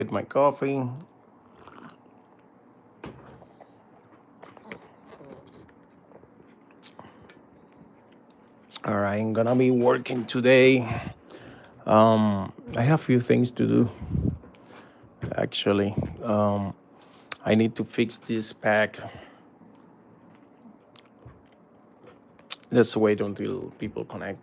With my coffee. All right, I'm gonna be working today. I have a few things to do actually. I need to fix this pack. Let's wait until people connect.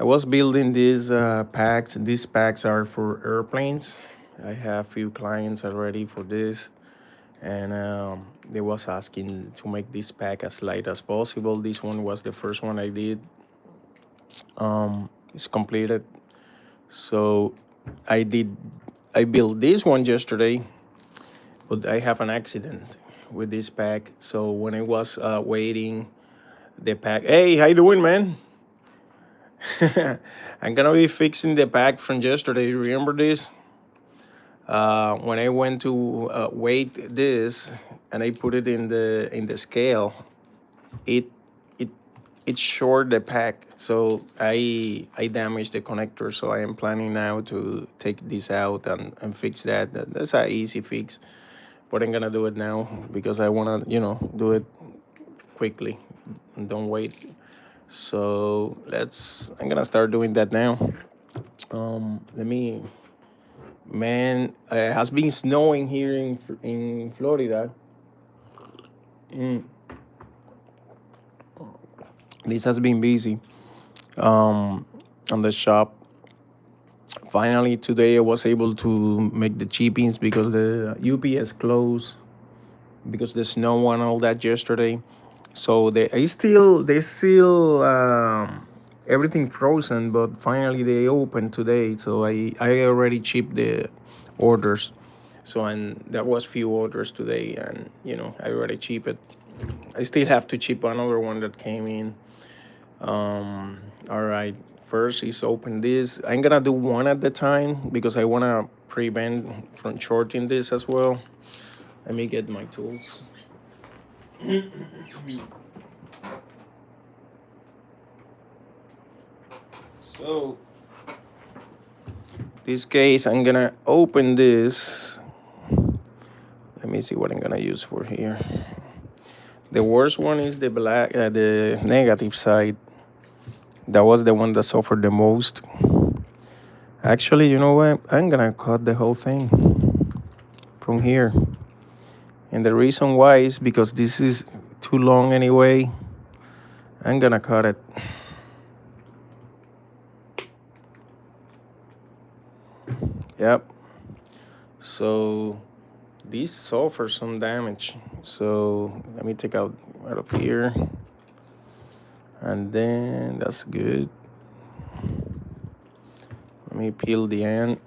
I was building these packs. These packs are for airplanes. I have few clients already for this, and they was asking to make this pack as light as possible. This one was the first one I did. It's completed. So I did. I built this one yesterday, but I have an accident with this pack. So when I was waiting, the pack. Hey, how you doing, man? I'm gonna be fixing the pack from yesterday. Remember this? When I went to weight this and I put it in the scale, it it it short the pack. So I damaged the connector. So I am planning now to take this out and fix that. That's an easy fix. But I'm gonna do it now because I wanna do it quickly and don't wait. So I'm gonna start doing that now. Let me. Man, it has been snowing here in Florida. Mm, this has been busy. On the shop. Finally, today I was able to make the chippings because the UPS closed because the snow and all that yesterday. So they still everything frozen, but finally they opened today. So I already shipped the orders. So and there was few orders today, and I already shipped it. I still have to ship another one that came in. All right. First is open this. I'm gonna do one at the time because I wanna prevent from shorting this as well. Let me get my tools. So this case, I'm gonna open this. Let me see what I'm gonna use for here. The worst one is the negative side. That was the one that suffered the most. Actually, you know what? I'm gonna cut the whole thing from here. And the reason why is because this is too long anyway. I'm gonna cut it. Yep. So this suffers some damage. So let me take out right up here. And then that's good. Let me peel the end.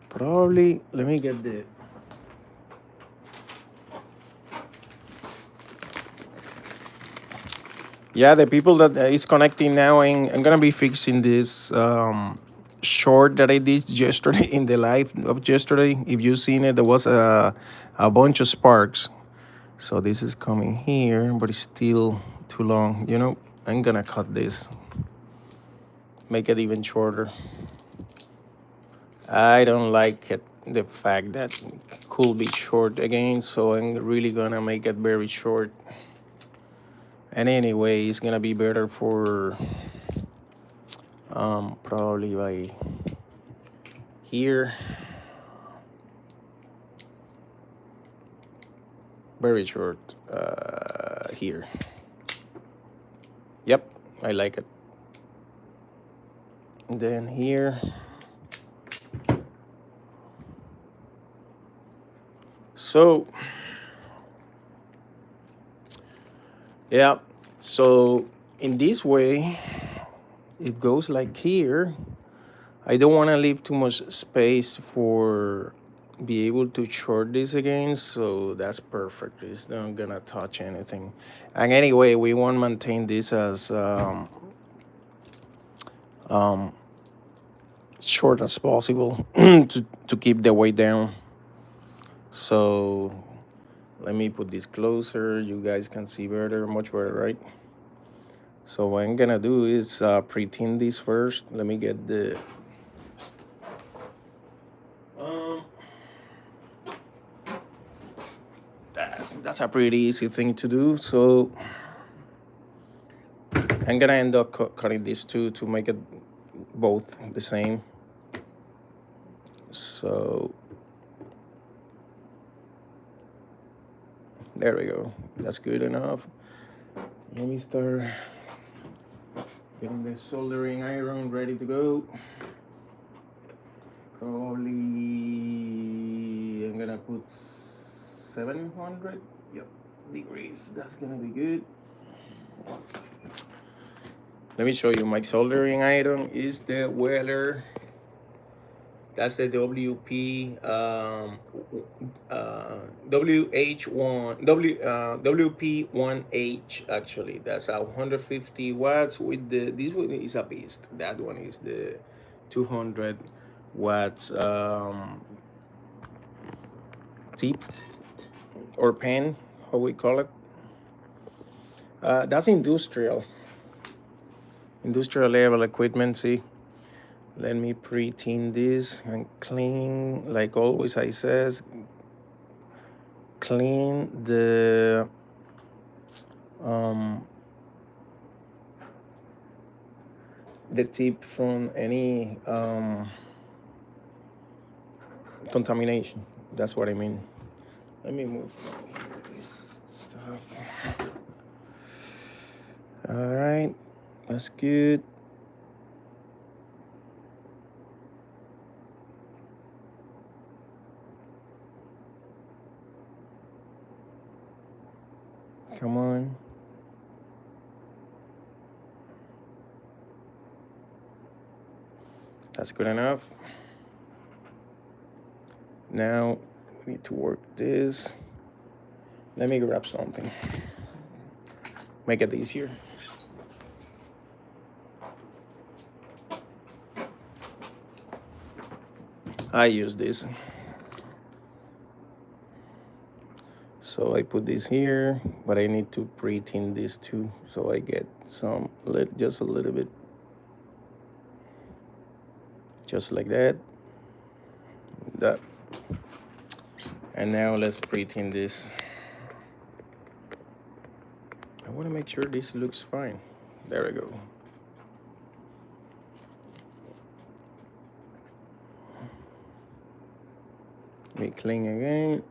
Probably let me get the yeah, the people that is connecting now, I'm gonna be fixing this short that I did yesterday in the live of yesterday. If you seen it, there was a bunch of sparks. So this is coming here, but it's still too long. I'm gonna cut this, make it even shorter. I don't like it, the fact that it could be short again, so I'm really gonna make it very short. And anyway, it's gonna be better for probably by here. Very short here. Yep, I like it. And then here. So yeah, so in this way, it goes like here. I don't want to leave too much space for be able to short this again, so that's perfect. It's not gonna touch anything. And anyway, we want to maintain this as um, short as possible to keep the weight down. So let me put this closer. You guys can see better, much better, right? So what I'm gonna do is pre-tint this first. Let me get the um that's a pretty easy thing to do. So I'm gonna end up cutting these two to make it both the same. So there we go. That's good enough. Let me start getting the soldering iron ready to go. Probably I'm gonna put 700 degrees. That's gonna be good. Let me show you my soldering iron is the Weller. That's the WP WH1 WP1H actually. That's a 150 watts with the this one is a beast. That one is the 200 watts tip or pen, how we call it. That's industrial level equipment. See, let me pre-tint this and clean, like always I says, clean the tip from any contamination. That's what I mean. Let me move this stuff. All right, that's good. Come on. That's good enough. Now we need to work this. Let me grab something. Make it easier. I use this. So I put this here, but I need to pre-tint this too. So I get some, just a little bit. Just like that. That. And now let's pre-tint this. I want to make sure this looks fine. There we go. Let me clean again.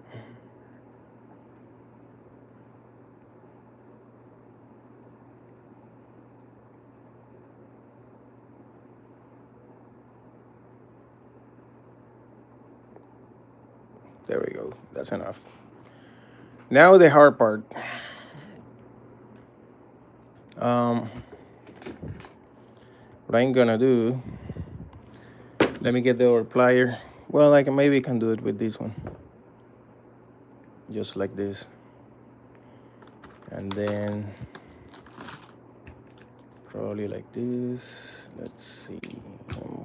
There we go. That's enough. Now the hard part. What I'm gonna do, let me get the other plier. Well, maybe can do it with this one. Just like this. And then probably like this. Let's see.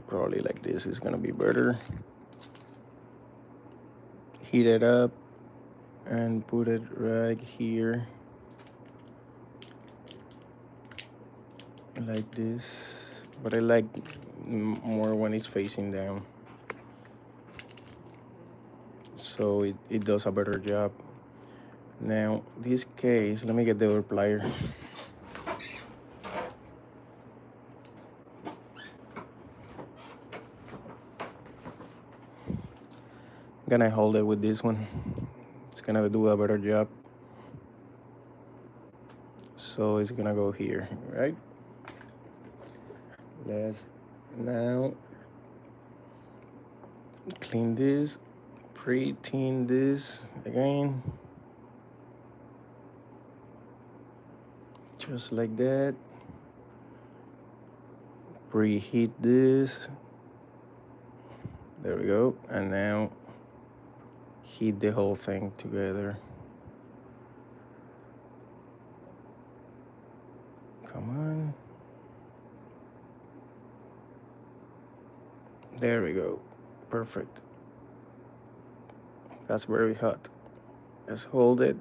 Probably like this is gonna be better. Heat it up and put it right here. Like this. But I like more when it's facing down. So it does a better job. Now, this case, let me get the other plier. I'm gonna hold it with this one. It's gonna do a better job. So it's gonna go here, right? Let's now clean this, pre-tint this again. Just like that. Preheat this. There we go. And now heat the whole thing together. Come on. There we go. Perfect. That's very hot. Let's hold it.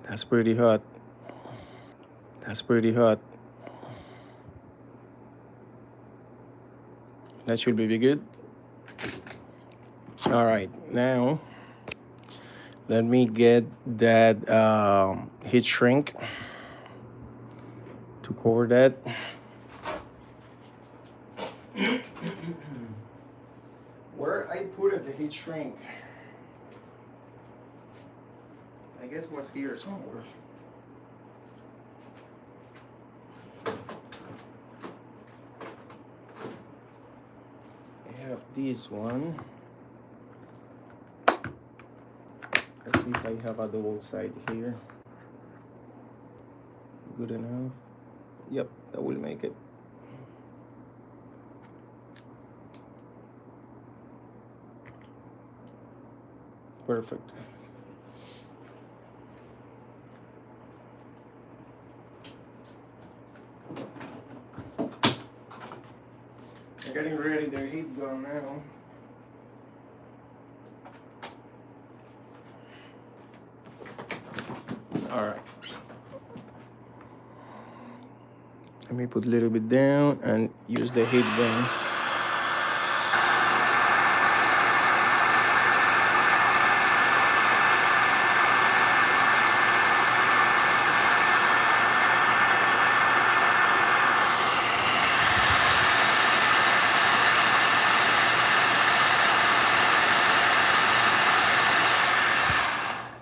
That's pretty hot. That's pretty hot. That should be good. All right, now let me get that heat shrink to cover that. Where I put it, the heat shrink, I guess was here somewhere. I have this one. Let's see if I have a double side here. Good enough. Yep, that will make it. Perfect. They're getting ready, their heat gun now. All right. Let me put a little bit down and use the heat gun.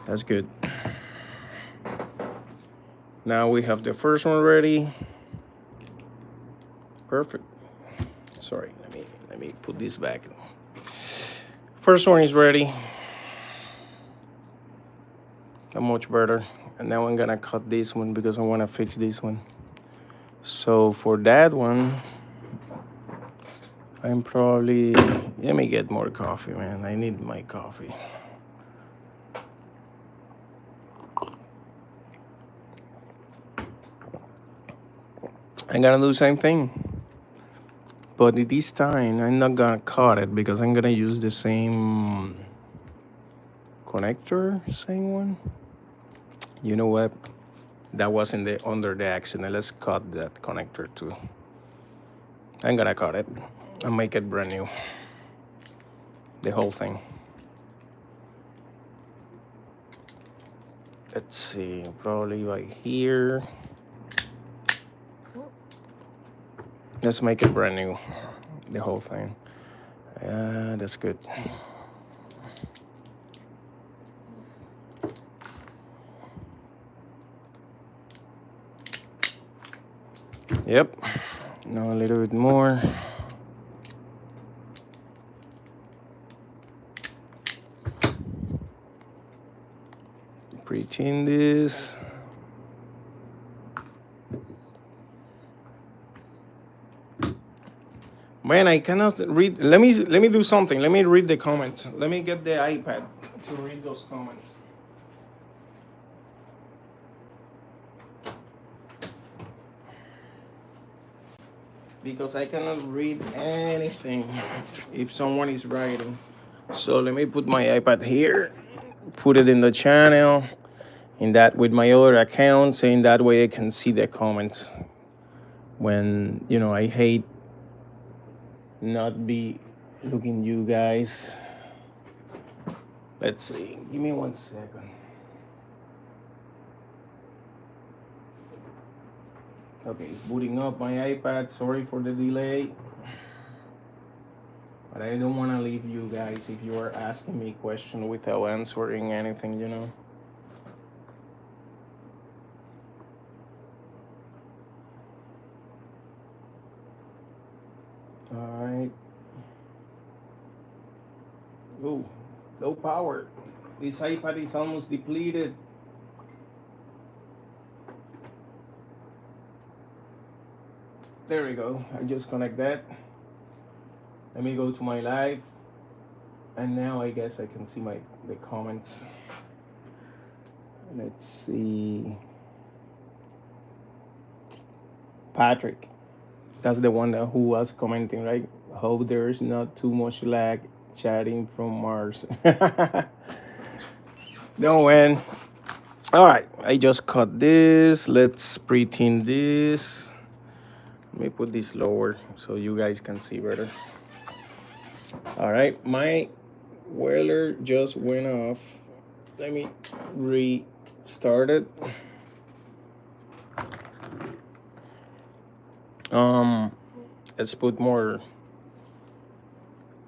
That's good. Now we have the first one ready. Perfect. Sorry, let me put this back. First one is ready. Much better. And now I'm gonna cut this one because I wanna fix this one. So for that one, I'm probably, let me get more coffee, man. I need my coffee. I'm gonna do the same thing. But this time, I'm not gonna cut it because I'm gonna use the same connector, same one. You know what? That was under the accident. Let's cut that connector too. I'm gonna cut it and make it brand new. The whole thing. Let's see, probably right here. Let's make it brand new, the whole thing. That's good. Yep, now a little bit more. Pre-tin this. Man, I cannot read. Let me do something. Let me read the comments. Let me get the iPad to read those comments. Because I cannot read anything if someone is writing. So let me put my iPad here, put it in the channel, in that with my other account, so in that way I can see the comments. When, you know, I hate not be looking you guys. Let's see, give me 1 second. Okay, booting up my iPad. Sorry for the delay. But I don't want to leave you guys if you are asking me questions without answering anything, you know. All right. Ooh, low power. This iPad is almost depleted. There we go. I just connect that. Let me go to my live. And now I guess I can see the comments. Let's see. Patrick. That's the one who was commenting, right? Hope there's not too much lag chatting from Mars. No, man. All right, I just cut this. Let's pre-tint this. Let me put this lower so you guys can see better. All right, my welder just went off. Let me restart it. Let's put more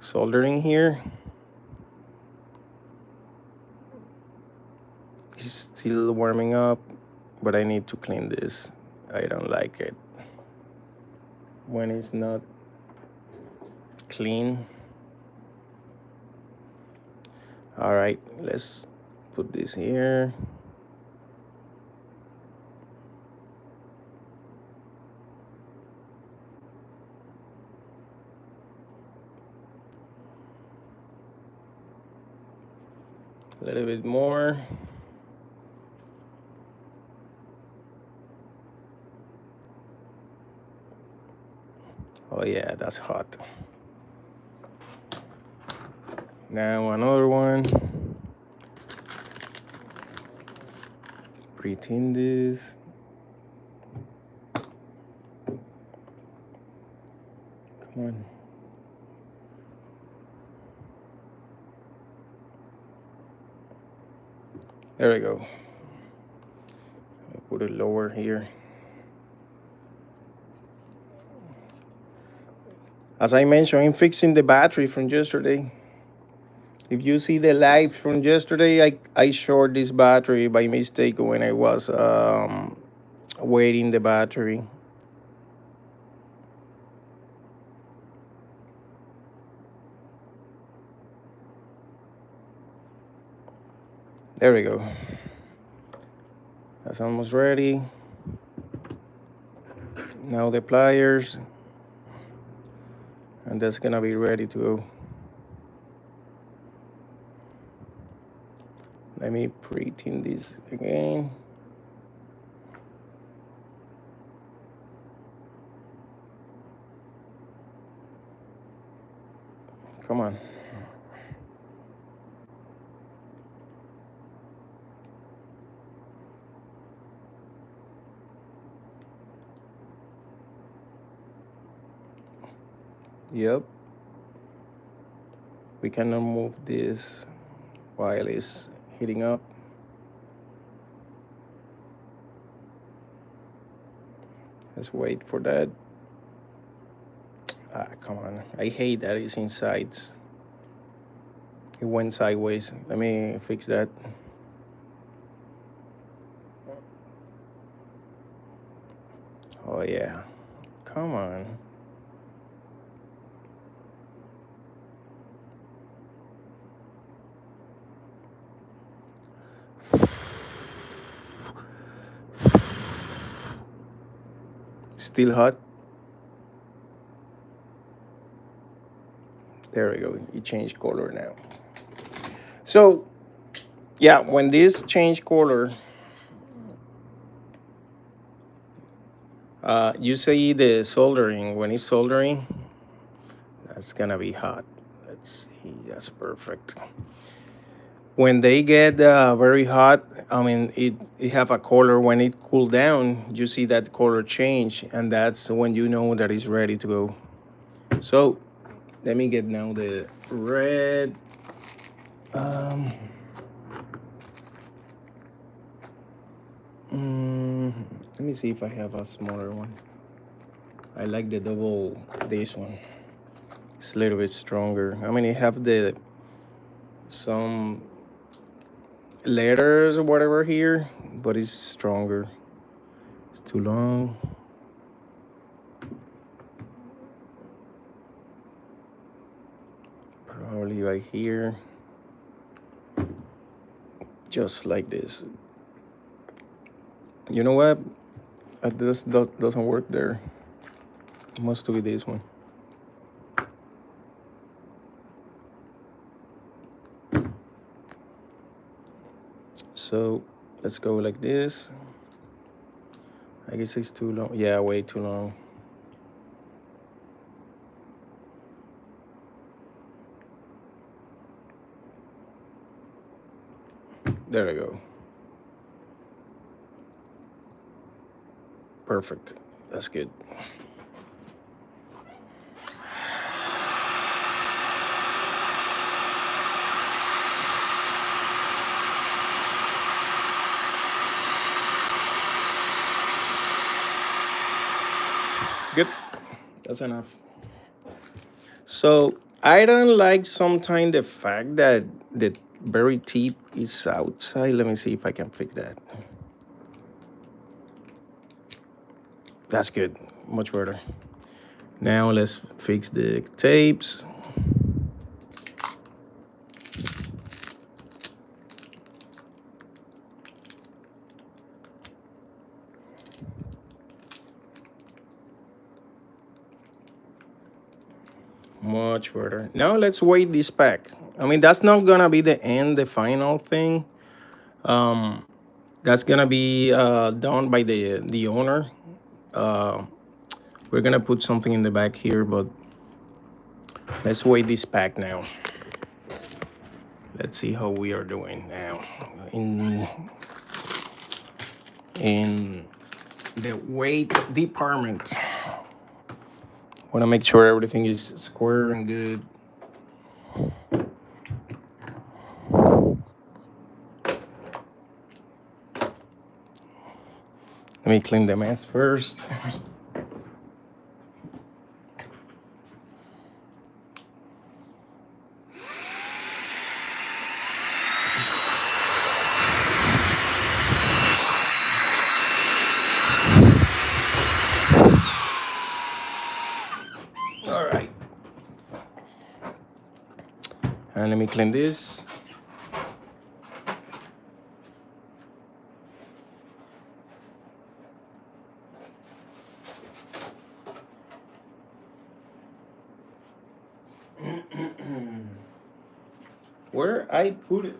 soldering here. It's still warming up, but I need to clean this. I don't like it when it's not clean. All right, let's put this here. A little bit more. Oh yeah, that's hot. Now another one. Pre-tint this. Come on. There we go. I'll put it lower here. As I mentioned, I'm fixing the battery from yesterday. If you see the live from yesterday, I short this battery by mistake when I was waiting the battery. There we go. That's almost ready. Now the pliers, and that's gonna be ready to go. Let me pre-tint this again. Come on. Yep. We cannot move this while it's heating up. Let's wait for that. Ah, come on. I hate that it's inside. It went sideways. Let me fix that. Oh yeah. Come on. Still hot. There we go. It changed color now. So yeah, when this change color, you say the soldering. When it's soldering, that's gonna be hot. Let's see. That's perfect. When they get very hot, I mean, it have a color. When it cool down, you see that color change, and that's when you know that it's ready to go. So let me get now the red. Let me see if I have a smaller one. I like the double, this one. It's a little bit stronger. I mean, it have the some letters or whatever here, but it's stronger. It's too long. Probably right here. Just like this. You know what? This doesn't work there. It must be this one. So let's go like this. I guess it's too long. Yeah, way too long. There we go. Perfect. That's good. Good. That's enough. So I don't like sometimes the fact that the very tip is outside. Let me see if I can fix that. That's good. Much better. Now let's fix the tapes. Much better. Now let's weight this pack. I mean, that's not gonna be the end, the final thing. Um, that's gonna be done by the owner. Uh, we're gonna put something in the back here, but let's weight this pack now. Let's see how we are doing now in the weight department. Want to make sure everything is square and good. Let me clean the mess first. All right. And let me clean this. Where I put it?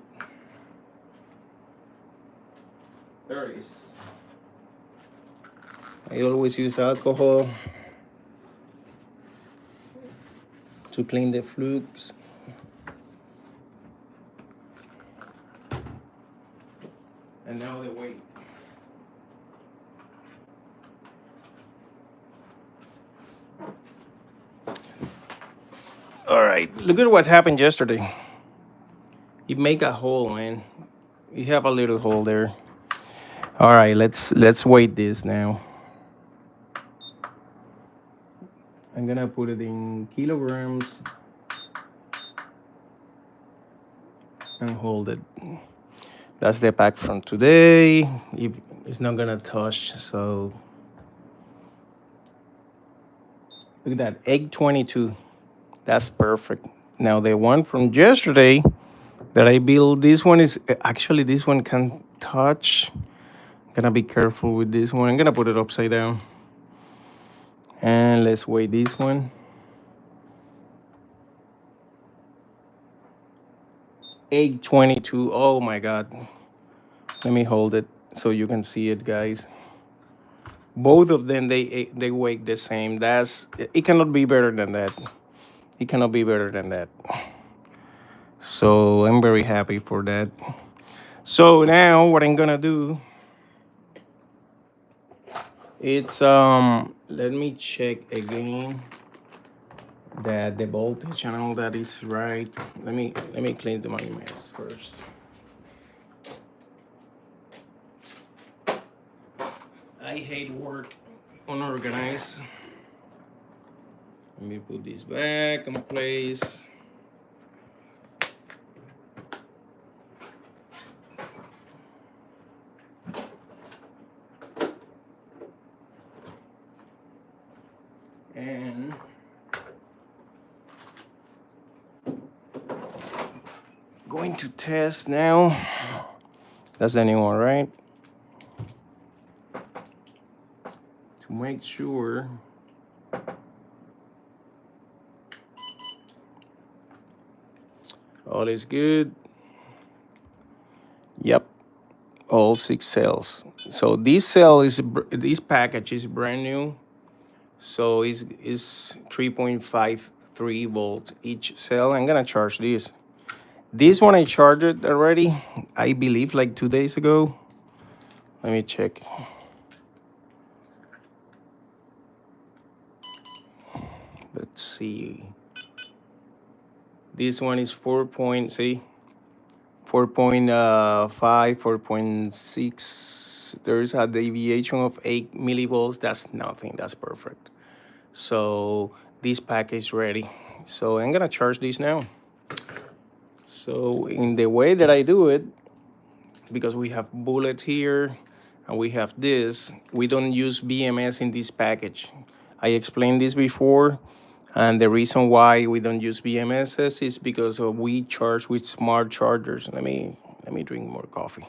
There it is. I always use alcohol to clean the flukes. And now the weight. All right, look at what happened yesterday. You make a hole, man. You have a little hole there. All right, let's weight this now. I'm gonna put it in kilograms and hold it. That's the pack from today. It's not gonna touch, so look at that, egg 22. That's perfect. Now the one from yesterday that I built, this one is actually, this one can touch. Gonna be careful with this one. I'm gonna put it upside down. And let's weigh this one. Egg 22. Oh my God. Let me hold it so you can see it, guys. Both of them, they weigh the same. It cannot be better than that. It cannot be better than that. So I'm very happy for that. So now what I'm gonna do, it's let me check again that the voltage and all that is right. Let me clean my mess first. I hate work unorganized. Let me put this back in place. And going to test now. That's the new one, right? To make sure all is good. Yep, all 6 cells. So this package is brand new. So it's 3.53 volts each cell. I'm gonna charge this. This one I charged it already, I believe like 2 days ago. Let me check. let's see. This one is 4.5, 4.6. There's a deviation of 8 millivolts. That's nothing. That's perfect. So this pack is ready. So I'm gonna charge this now. So in the way that I do it, because we have bullets here and we have this, we don't use BMS in this package. I explained this before, and the reason why we don't use BMSs is because we charge with smart chargers. Let me drink more coffee.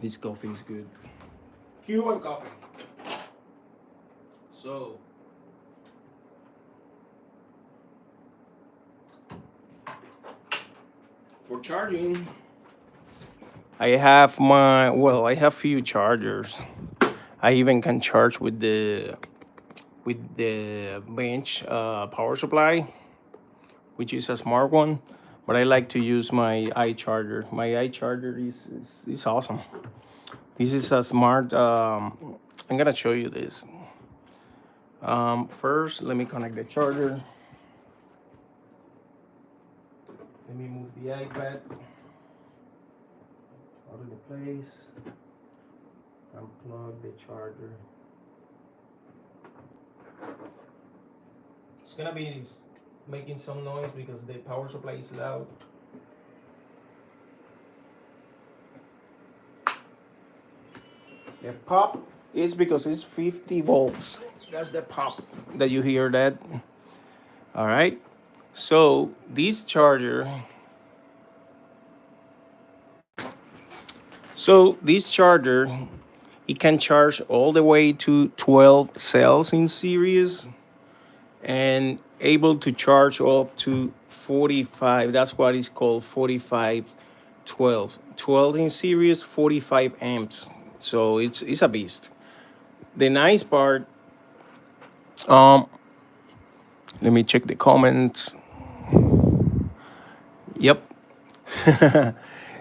This coffee is good. Cuban coffee. So for charging, I have few chargers. I even can charge with the bench power supply, which is a smart one. But I like to use my iCharger. My iCharger is awesome. This is a smart. I'm gonna show you this. First, let me connect the charger. Let me move the iPad out of the place. Unplug the charger. It's gonna be making some noise because the power supply is loud. The pop is because it's 50 volts. That's the pop that you hear that. All right. So this charger. It can charge all the way to 12 cells in series and able to charge up to 45. That's what is called 45 12. 12 in series, 45 amps. So it's a beast. The nice part, um, let me check the comments. Yep.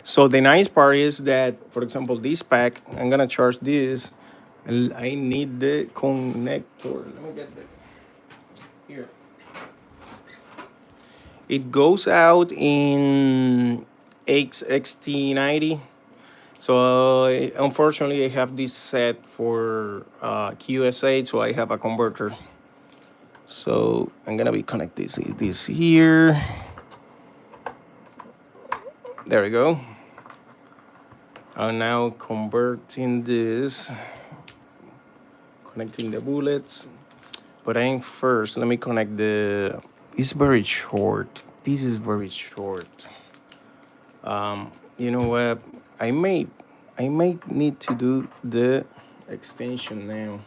So the nice part is that, for example, this pack, I'm gonna charge this. And I need the connector. Let me get that here. It goes out in XT90. So unfortunately, I have this set for QSA, so I have a converter. So I'm gonna be connecting this here. There we go. I'm now converting this, connecting the bullets. But I'm first, let me connect the, it's very short. This is very short. You know what? I may need to do the extension now.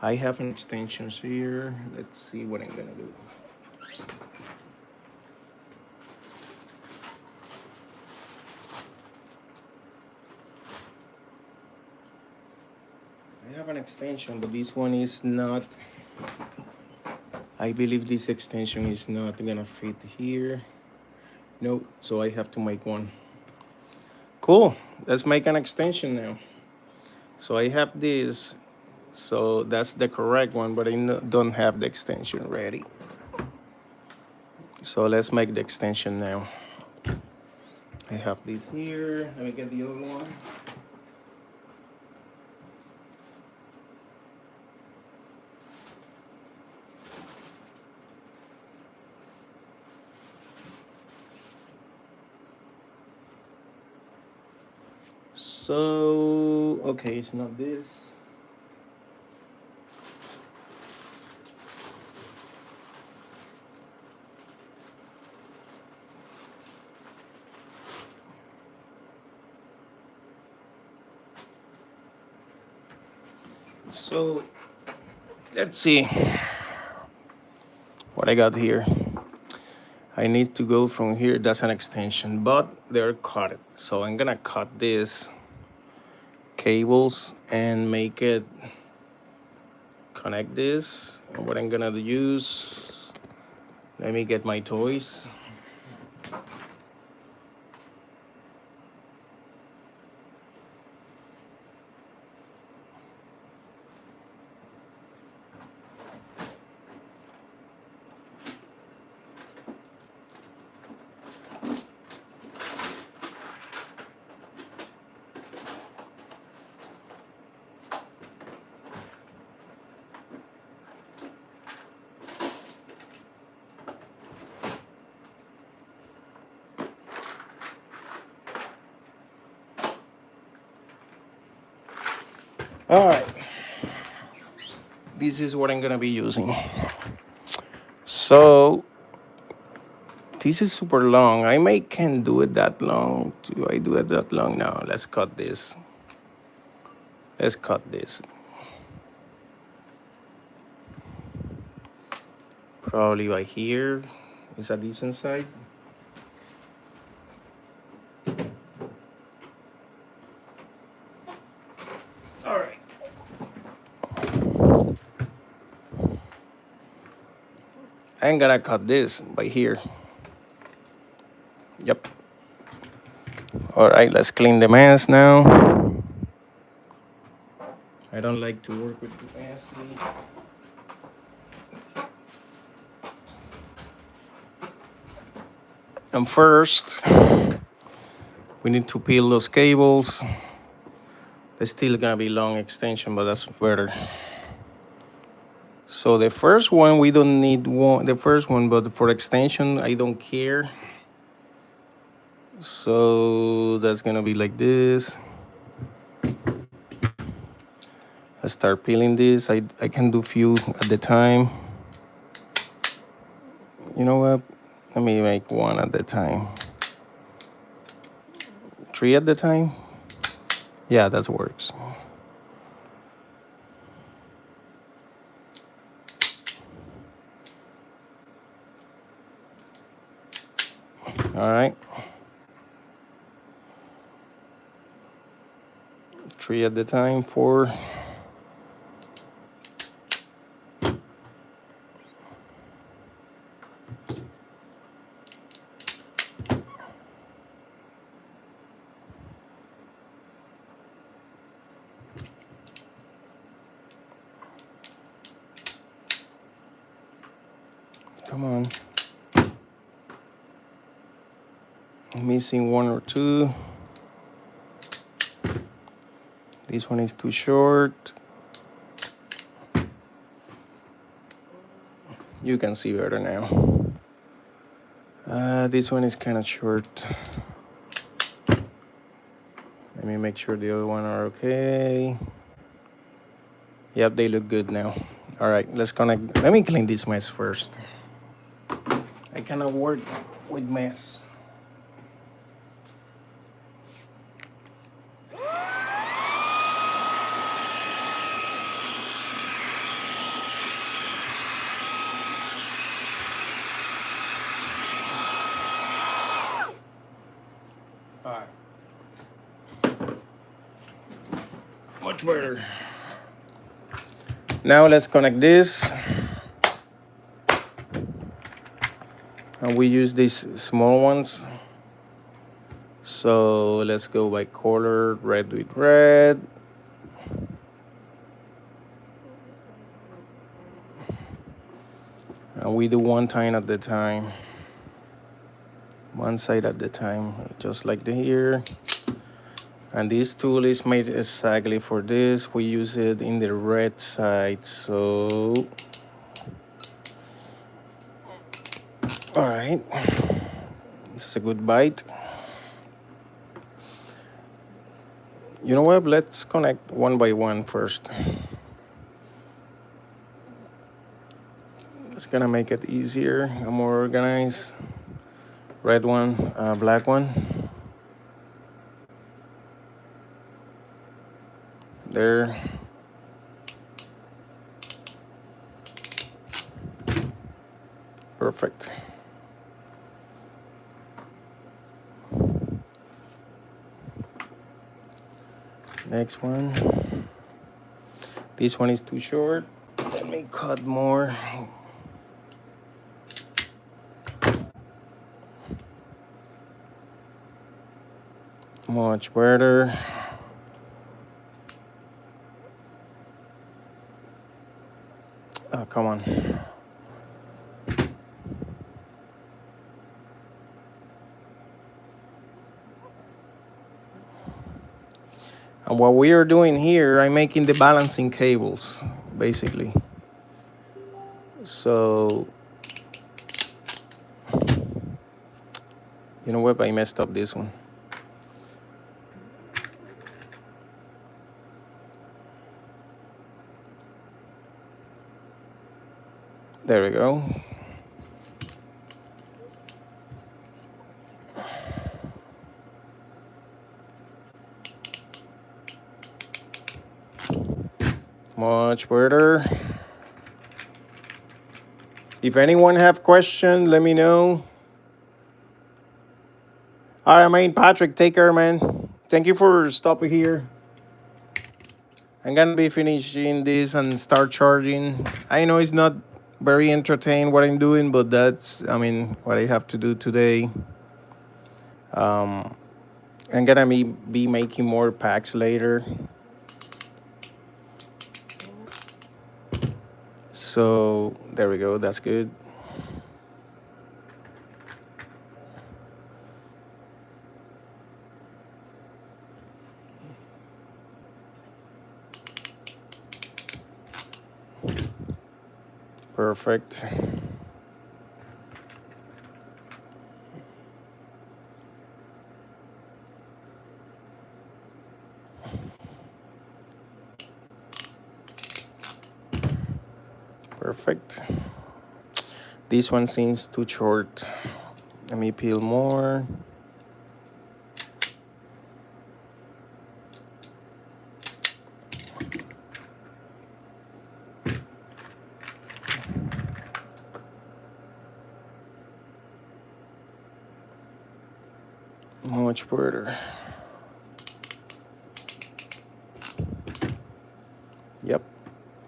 I have an extension here. Let's see what I'm gonna do. I have an extension, but this one is not. I believe this extension is not gonna fit here. No, so I have to make one. Cool. Let's make an extension now. So I have this. So that's the correct one, but I don't have the extension ready. So let's make the extension now. I have this here. Let me get the other one. So, okay, it's not this. So, let's see what I got here. I need to go from here. That's an extension, but they're cut. So I'm gonna cut this cables and make it connect this. And what I'm gonna use, let me get my toys. All right, this is what I'm gonna be using. So this is super long. Can do it that long. Do I do it that long? No, let's cut this. Let's cut this. Probably by here is a decent size. All right. I'm gonna cut this by here. Yep. All right, let's clean the mess now. I don't like to work with mess. And first, we need to peel those cables. There's still gonna be long extension, but that's better. So the first one, we don't need the first one, but for extension, I don't care. So that's gonna be like this. I start peeling this. I can do few at the time. You know what? Let me make one at the time. 3 at the time? Yeah, that works. All right. 3 at the time, 4. Come on. I'm missing 1 or 2. This one is too short. You can see better now. This one is kind of short. Let me make sure the other one are okay. Yep, they look good now. All right, let's connect. Let me clean this mess first. I cannot work with mess. All right. Much better. Now let's connect this. And we use these small ones. So let's go by color, red with red. And we do one time at the time. One side at the time, just like the here. And this tool is made exactly for this. We use it in the red side, so. All right, this is a good bite. You know what, let's connect one by one first. It's gonna make it easier and more organized. Red one, black one. There. Perfect. Next one. This one is too short. Let me cut more. Much better. Oh, come on. And what we are doing here, I'm making the balancing cables, basically. So, you know what? I messed up this one. There we go. Much better. If anyone have question, let me know. All right, man. Patrick, take care, man. Thank you for stopping here. I'm gonna be finishing this and start charging. I know it's not very entertaining what I'm doing, but that's, I mean, what I have to do today. Um, I'm gonna be making more packs later. So there we go. That's good. Perfect. Perfect. This one seems too short. Let me peel more. Much better. Yep.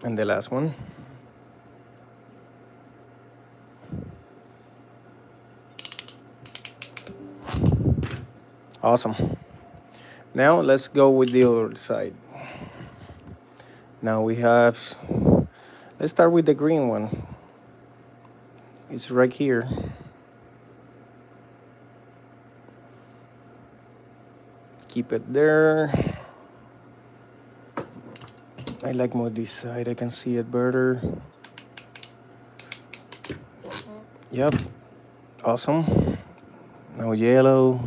And the last one. Awesome. Now let's go with the other side. Now we have, let's start with the green one. It's right here. Keep it there. I like more this side. I can see it better. Yep. Awesome. Now yellow.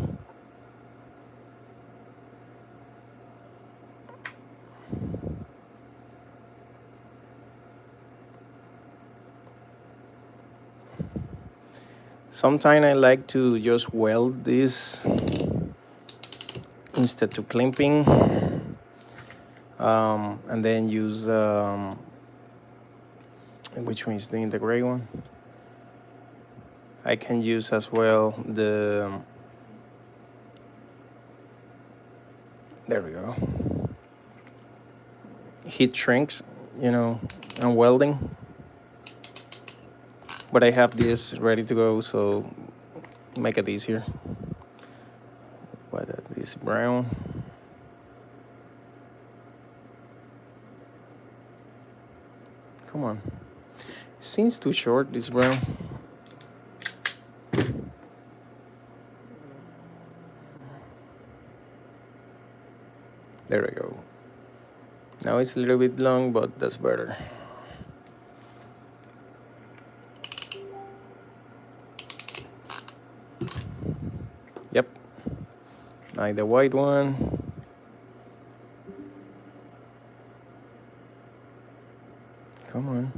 Sometimes I like to just weld this instead of clamping, and then use which one is the gray one? I can use as well the, there we go, heat shrinks, you know, and welding. But I have this ready to go, so make it easier. What is brown? Come on. Seems too short, this brown. There we go. Now it's a little bit long, but that's better. Yep. Now the white one. Come on.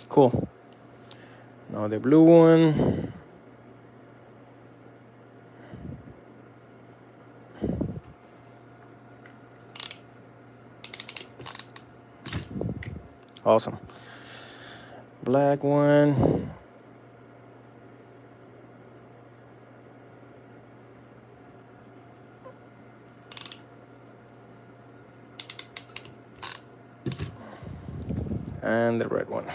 Cool. Now the blue one. Awesome. Black one. And the red one.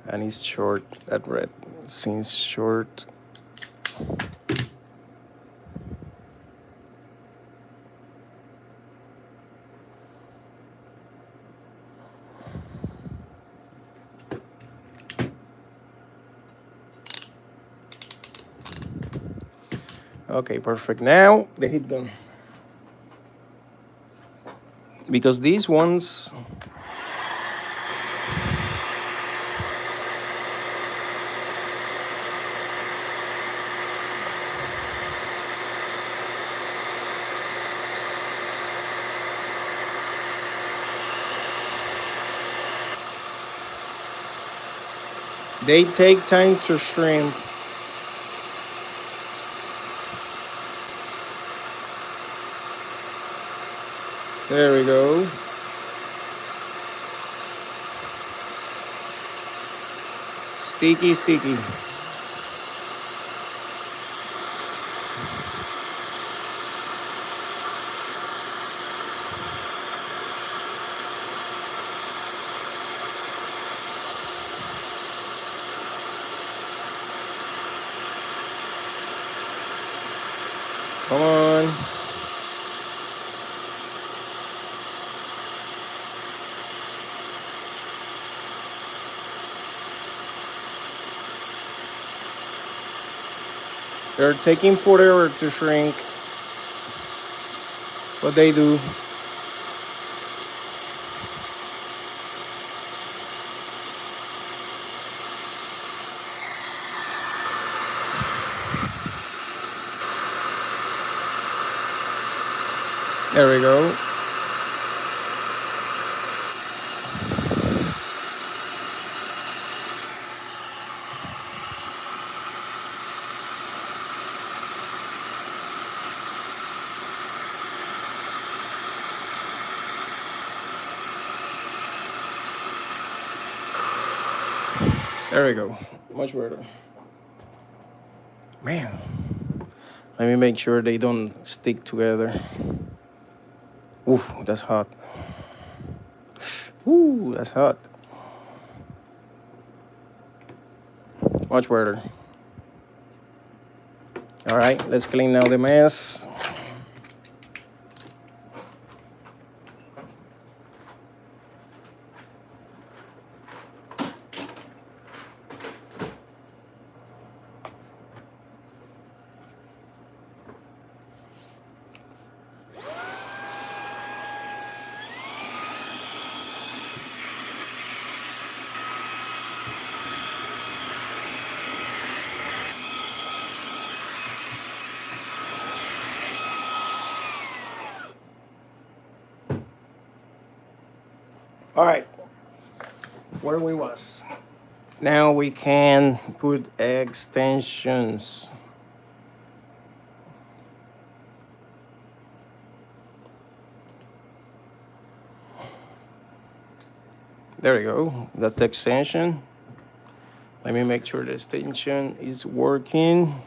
And it's short, that red seems short. Okay, perfect. Now the heat gun. Because these ones, They take time to shrink. There we go. Sticky, sticky. Come on. They're taking forever to shrink, but they do. There we go. There we go. Much better. Man, let me make sure they don't stick together. Oof, that's hot. Ooh, that's hot. Much better. All right, let's clean now the mess. All right, where we was. Now we can put extensions. There we go. That's the extension. Let me make sure the extension is working.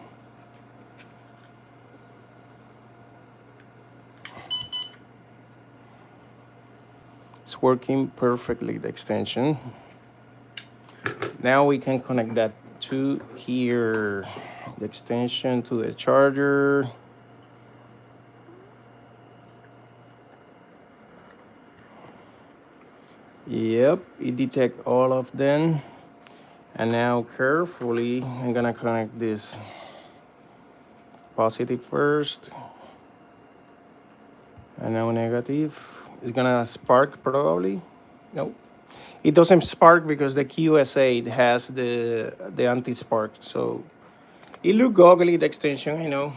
It's working perfectly, the extension. Now we can connect that to here. The extension to the charger. Yep, it detects all of them. And now carefully, I'm gonna connect this positive first. And now negative. It's gonna spark probably. No, it doesn't spark because the QSA has the anti-spark. So it look ugly, the extension, I know.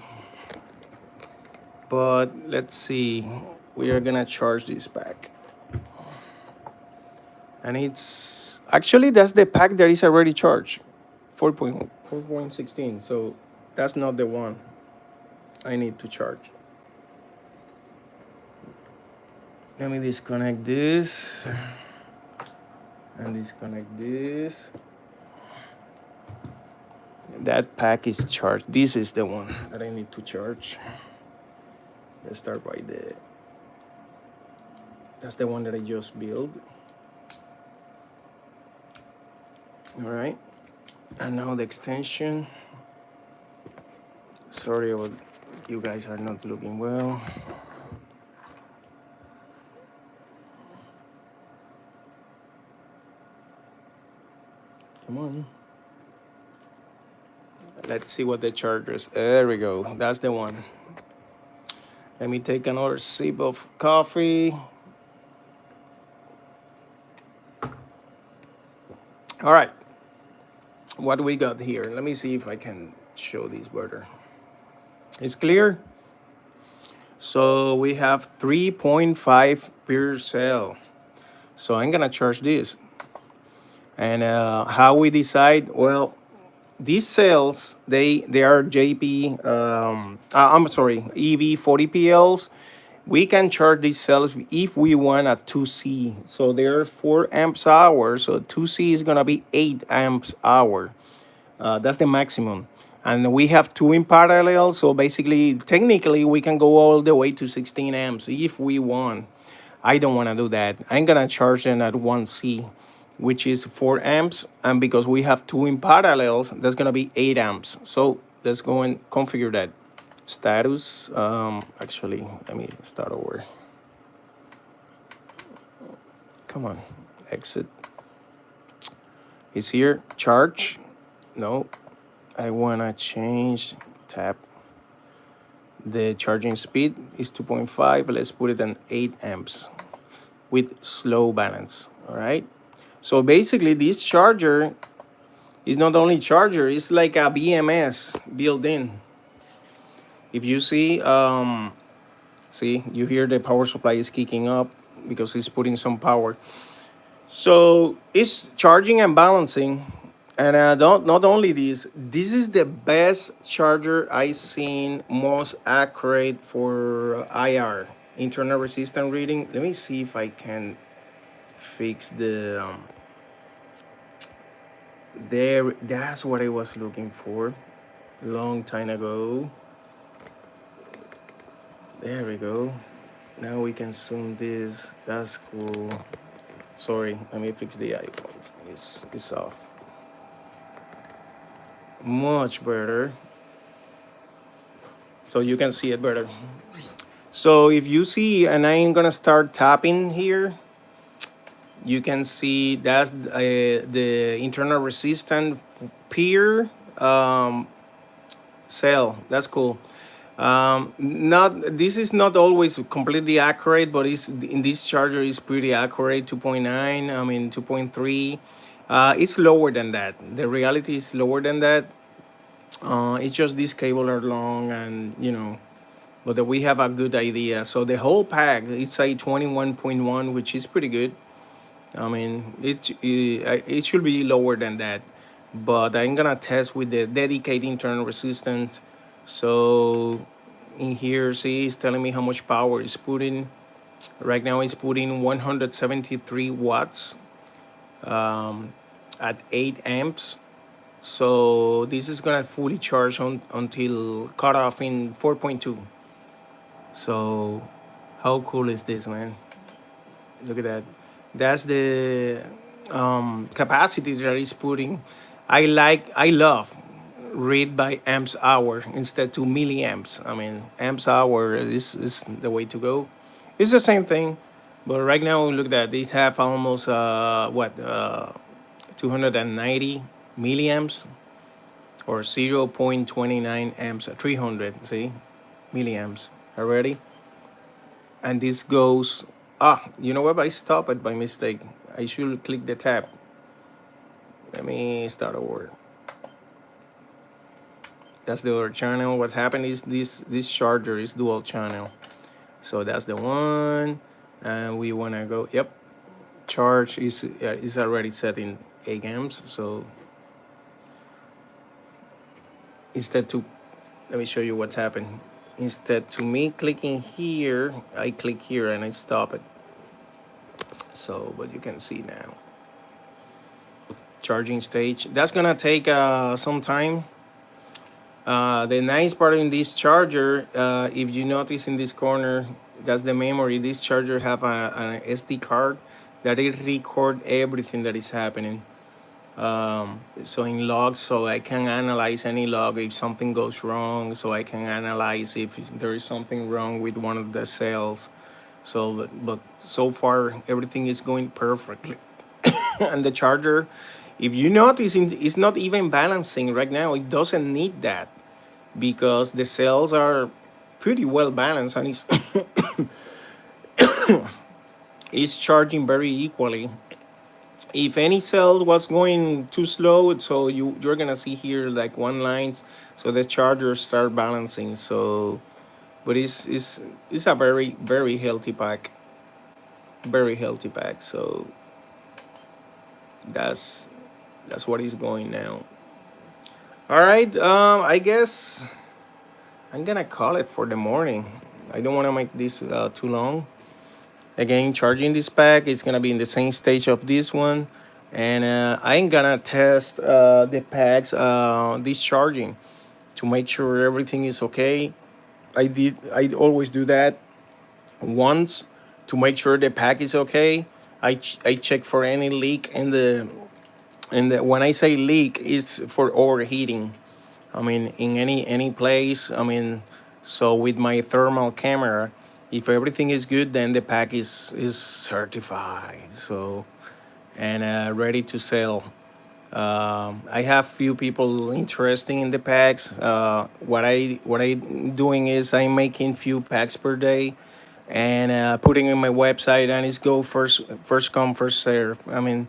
But let's see. We are gonna charge this pack. And it's actually that's the pack that is already charged. 4.16. So that's not the one I need to charge. Let me disconnect this and disconnect this. That pack is charged. This is the one that I need to charge. Let's start by that's the one that I just built. All right, and now the extension. Sorry about you guys are not looking well. Come on. Let's see what the charger is. There we go. That's the one. Let me take another sip of coffee. All right. What we got here? Let me see if I can show this better. It's clear. So we have 3.5 per cell. So I'm gonna charge this. And how we decide? Well, these cells they are JP. I'm sorry, EV 40 PLs. We can charge these cells if we want a 2C. So they're 4 amps hour. So 2C is gonna be 8 amps hour. That's the maximum. And we have two in parallel. So basically, technically, we can go all the way to 16 amps if we want. I don't want to do that. I'm going to charge them at 1C, which is 4 amps. And because we have two in parallels, that's going to be 8 amps. So let's go and configure that. Status. Actually, let me start over. Come on. Exit. It's here. Charge. No. I want to change. Tap. The charging speed is 2.5. Let's put it at 8 amps with slow balance. All right. So basically, this charger is not only charger; it's like a BMS built in. If you see, you hear the power supply is kicking up because it's putting some power. So it's charging and balancing. And don't, not only this is the best charger I've seen, most accurate for IR, internal resistance reading. Let me see if I can fix the, there, that's what I was looking for long time ago. There we go. Now we can zoom this. That's cool. Sorry, let me fix the iPhone. It's off. Much better. So you can see it better. So if you see, and I'm gonna start tapping here, you can see that's the internal resistance peer cell. That's cool. Not this is not always completely accurate, but it's in this charger is pretty accurate. 2.9. I mean 2.3. It's lower than that. The reality is lower than that. It's just these cable are long, and but we have a good idea. So the whole pack, it's a 21.1, which is pretty good. I mean, it should be lower than that, but I'm gonna test with the dedicated internal resistance. So in here, see, it's telling me how much power it's putting. Right now, it's putting 173 watts at 8 amps. So this is gonna fully charge until cut off in 4.2. So how cool is this, man? Look at that. That's the capacity that is putting. I love read by amps hour instead to milliamps. I mean, amps hour is the way to go. It's the same thing, but right now look at that. These have almost 290 milliamps or 0.29 amps, 300. See, milliamps already. And this goes, you know what, I stopped it by mistake. I should click the tab. Let me start over. That's the other channel. What happened is this charger is dual channel, so that's the one. And we want to go, yep, charge is already set in 8 amps. So instead to, let me show you what's happened. Instead to me clicking here, I click here and I stop it. So, but you can see now. Charging stage. That's gonna take some time. The nice part in this charger, if you notice in this corner, that's the memory. This charger have an SD card that it record everything that is happening. So in logs, so I can analyze any log if something goes wrong. So I can analyze if there is something wrong with one of the cells. So, but so far everything is going perfectly. And the charger, if you notice, it's not even balancing right now. It doesn't need that because the cells are pretty well balanced, and it's charging very equally. If any cell was going too slow, so you're gonna see here like one lines, so the charger start balancing. So, but it's a very healthy pack, very healthy pack. So That's that's what is going now. All right. I guess I'm gonna call it for the morning. I don't want to make this too long. Again, charging this pack is gonna be in the same stage of this one, and I'm gonna test the packs discharging to make sure everything is okay. I always do that once to make sure the pack is okay. I check for any leak in the when I say leak, it's for overheating. I mean, in any place. I mean, so with my thermal camera, if everything is good, then the pack is certified. So and ready to sell. I have few people interested in the packs. What I doing is I'm making few packs per day, and putting in my website, and it's go first come first serve. I mean,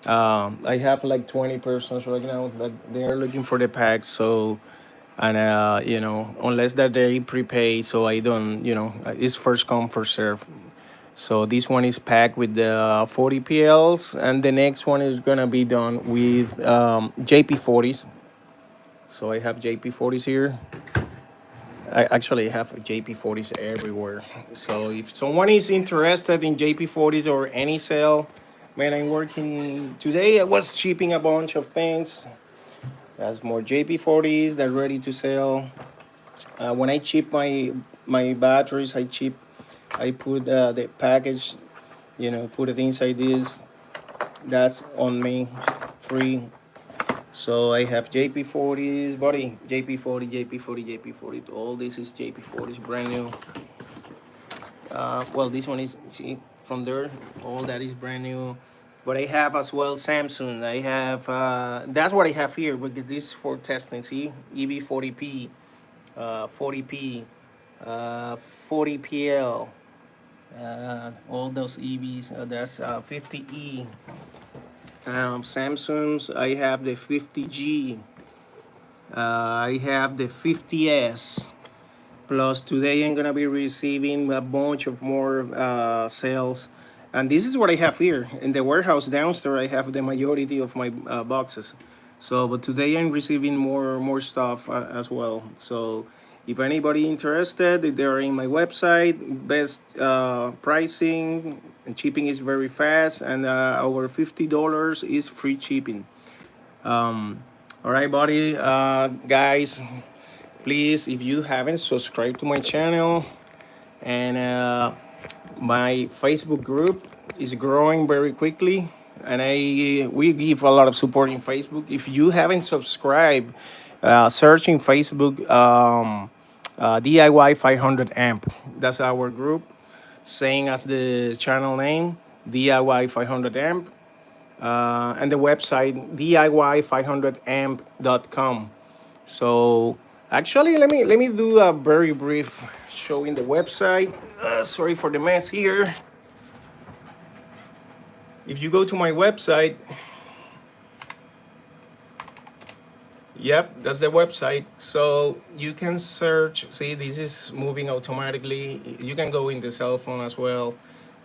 I have like 20 persons right now that they are looking for the packs. So and unless that they prepay, so I don't, it's first come first serve. So this one is packed with the 40 PLs, and the next one is gonna be done with JP40s. So I have JP40s here. I actually have JP40s everywhere. So if someone is interested in JP40s or any sale, man, I'm working today. I was shipping a bunch of things. That's more JP40s that are ready to sell. When I chip my batteries, I put the package, put it inside this. That's on me, free. So I have JP40s, buddy. JP40, JP40, JP40. All this is JP40s, brand new. Well, this one is, see, from there. All that is brand new. But I have as well Samsung. I have that's what I have here because this is for testing. See, EV40P, 40P, 40PL, all those EVs. That's 50E. Samsungs, I have the 50G. I have the 50S. Plus, today I'm gonna be receiving a bunch of more sales. And this is what I have here in the warehouse downstairs. I have the majority of my boxes. So, but today I'm receiving more stuff as well. So, if anybody interested, they're in my website. Best pricing and shipping is very fast, and over $50 is free shipping. All right, buddy, guys. Please, if you haven't subscribed to my channel, and my Facebook group is growing very quickly, and we give a lot of support in Facebook. If you haven't subscribed, searching Facebook DIY 500 amp. That's our group, same as the channel name, DIY 500 amp, and the website DIY500amp.com. So actually, let me do a very brief showing the website. Sorry for the mess here. If you go to my website, yep, that's the website. So you can search. See, this is moving automatically. You can go in the cell phone as well,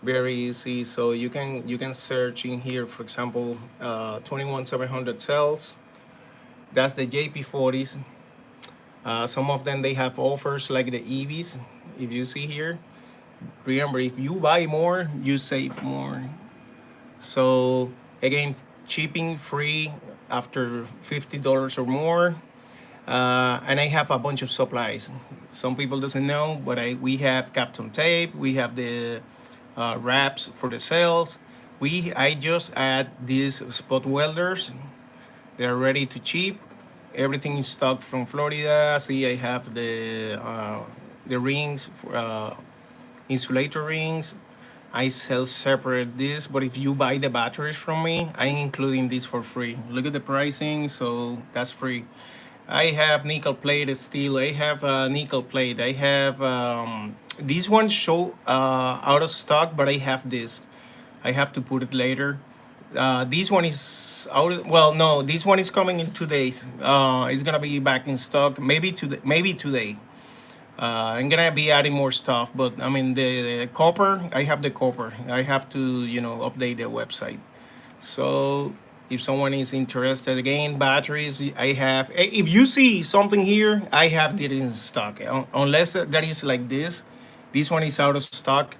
very easy. So you can search in here, for example, 21700 cells. That's the JP40s. Some of them they have offers like the EVs. If you see here, remember, if you buy more, you save more. So again, shipping free after $50 or more. And I have a bunch of supplies. Some people doesn't know, but we have Captain Tape. We have the wraps for the cells. I just add these spot welders. They're ready to ship. Everything is stocked from Florida. See, I have the rings, insulator rings. I sell separate this, but if you buy the batteries from me, I'm including this for free. Look at the pricing, so that's free. I have nickel plated steel. I have nickel plate. I have these ones show out of stock, but I have this. I have to put it later. This one is out. Well, no, this one is coming in 2 days. It's gonna be back in stock. Maybe today. I'm gonna be adding more stuff, but I mean the copper. I have the copper. I have to update the website. So if someone is interested. Again, batteries, I have, if you see something here, I have it in stock. Unless that is like this one is out of stock.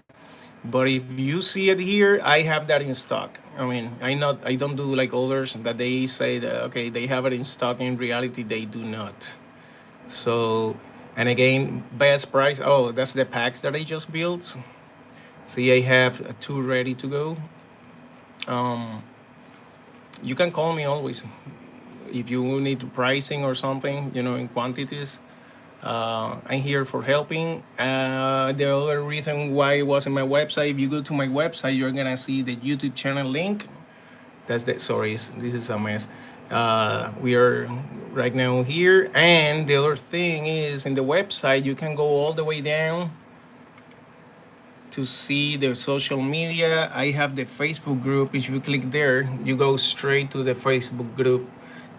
But if you see it here, I have that in stock. I mean, I don't do like others that they say that okay, they have it in stock. In reality, they do not. So, and again, best price. Oh, that's the packs that I just built. See, I have two ready to go. Um, you can call me always if you need pricing or something, in quantities. I'm here for helping. The other reason why it was in my website, if you go to my website, you're gonna see the YouTube channel link. That's the sorry, this is a mess. We are right now here, and the other thing is in the website you can go all the way down to see the social media. I have the Facebook group. If you click there, you go straight to the Facebook group,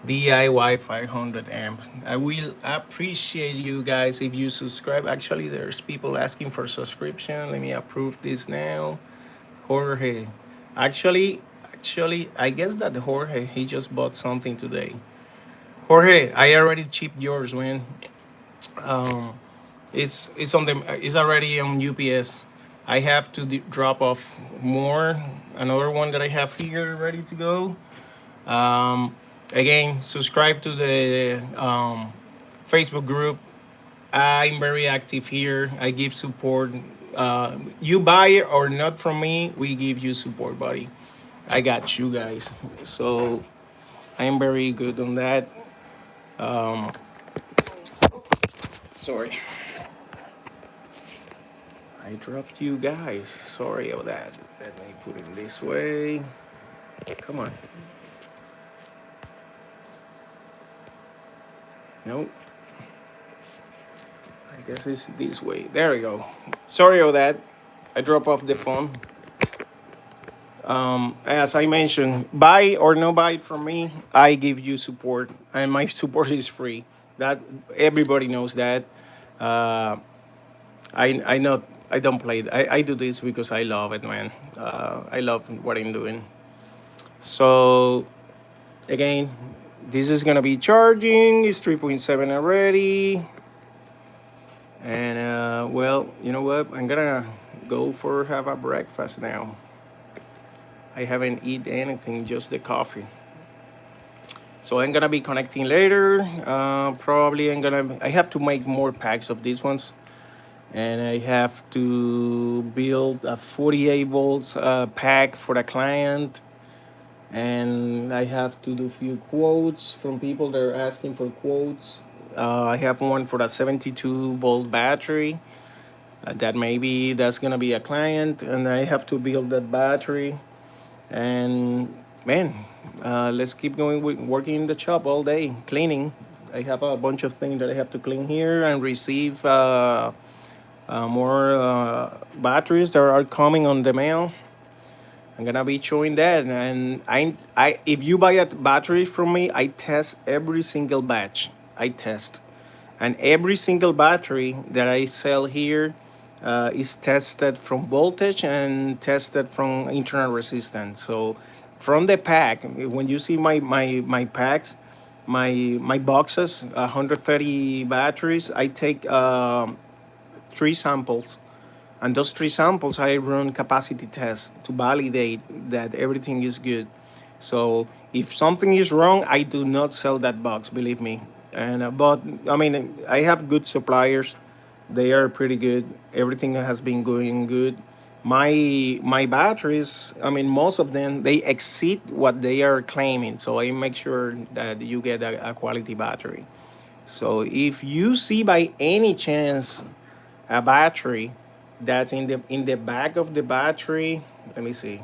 DIY 500 amp. I will appreciate you guys if you subscribe. Actually, there's people asking for subscription. Let me approve this now. Jorge. Actually, I guess that Jorge, he just bought something today. Jorge, I already chipped yours, man. Um, it's already on UPS. I have to drop off more. Another one that I have here ready to go. Um, Again, subscribe to the Facebook group. I'm very active here. I give support. You buy it or not from me, we give you support, buddy. I got you guys. So I'm very good on that. Um, Sorry. I dropped you guys. Sorry about that. Let me put it this way. Come on. Nope. I guess it's this way. There we go. Sorry about that. I dropped off the phone. As I mentioned, buy or no buy from me, I give you support, and my support is free. That everybody knows that. Uh, I not I don't play. I do this because I love it, man. I love what I'm doing. So again, this is gonna be charging. It's 3.7 already, and well, you know what? I'm gonna go for have a breakfast now. I haven't eaten anything, just the coffee. So I'm gonna be connecting later. Probably I have to make more packs of these ones, and I have to build a 48 volts pack for the client, and I have to do few quotes from people that are asking for quotes. I have one for that 72-volt battery. That maybe that's gonna be a client, and I have to build that battery. And man, let's keep going with working in the shop all day, cleaning. I have a bunch of things that I have to clean here and receive more batteries that are coming on the mail. I'm gonna be showing that, and if you buy a battery from me, I test every single batch. I test, and every single battery that I sell here is tested from voltage and tested from internal resistance. So from the pack, when you see my packs, my boxes, 130 batteries, I take three samples, and those three samples I run capacity tests to validate that everything is good. So if something is wrong, I do not sell that box, believe me. And but I mean, I have good suppliers. They are pretty good. Everything has been going good. My batteries, I mean, most of them they exceed what they are claiming. So I make sure that you get a quality battery. So if you see by any chance a battery that's in the back of the battery, let me see.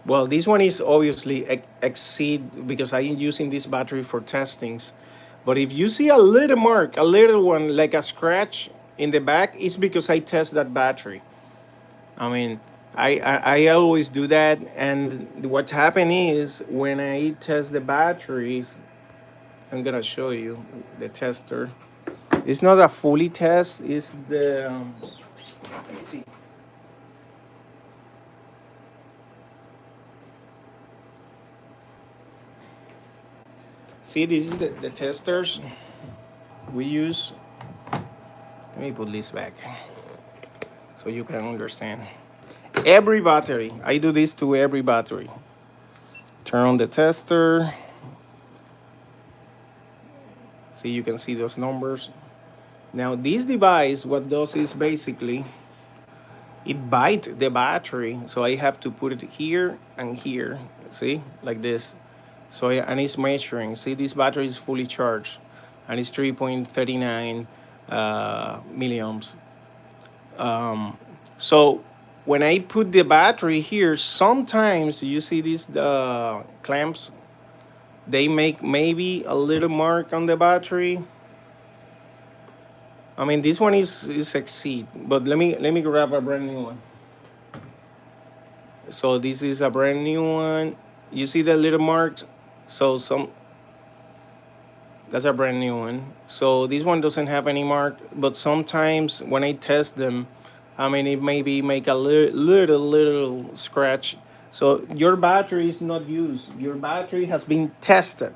Well, this one is obviously exceed because I'm using this battery for testings. But if you see a little mark, a little one like a scratch in the back, it's because I test that battery. I mean, I always do that. And what's happening is when I test the batteries, I'm gonna show you the tester. It's not a fully test. It's the let's see. See, this is the testers we use. Let me put this back so you can understand. Every battery, I do this to every battery. Turn on the tester. See, you can see those numbers. Now, this device, what does is basically it bites the battery, so I have to put it here and here. See, like this. So and it's measuring. See, this battery is fully charged, and it's 3.39 milliamps. So when I put the battery here, sometimes you see these clamps. They make maybe a little mark on the battery. I mean, this one is Exceed, but let me grab a brand new one. So this is a brand new one. You see the little marks? So that's a brand new one. So this one doesn't have any mark, but sometimes when I test them, I mean, it maybe make a little scratch. So your battery is not used. Your battery has been tested.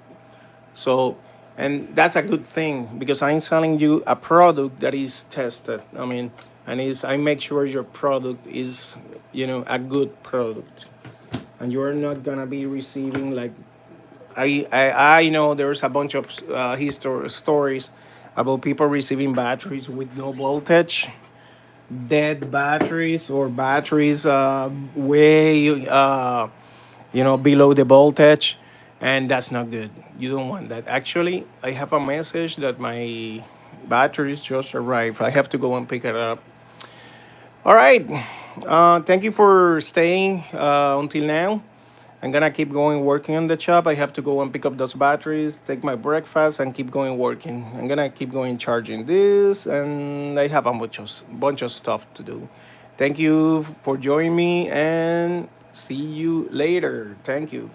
So, and that's a good thing because I'm selling you a product that is tested. I mean, and is I make sure your product is, a good product, and you're not gonna be receiving like I know there's a bunch of stories about people receiving batteries with no voltage, dead batteries, or batteries way below the voltage, and that's not good. You don't want that. Actually, I have a message that my batteries just arrived. I have to go and pick it up. All right. Thank you for staying until now. I'm gonna keep going working on the shop. I have to go and pick up those batteries, take my breakfast, and keep going working. I'm gonna keep going charging this, and I have a bunch of stuff to do. Thank you for joining me, and see you later. Thank you.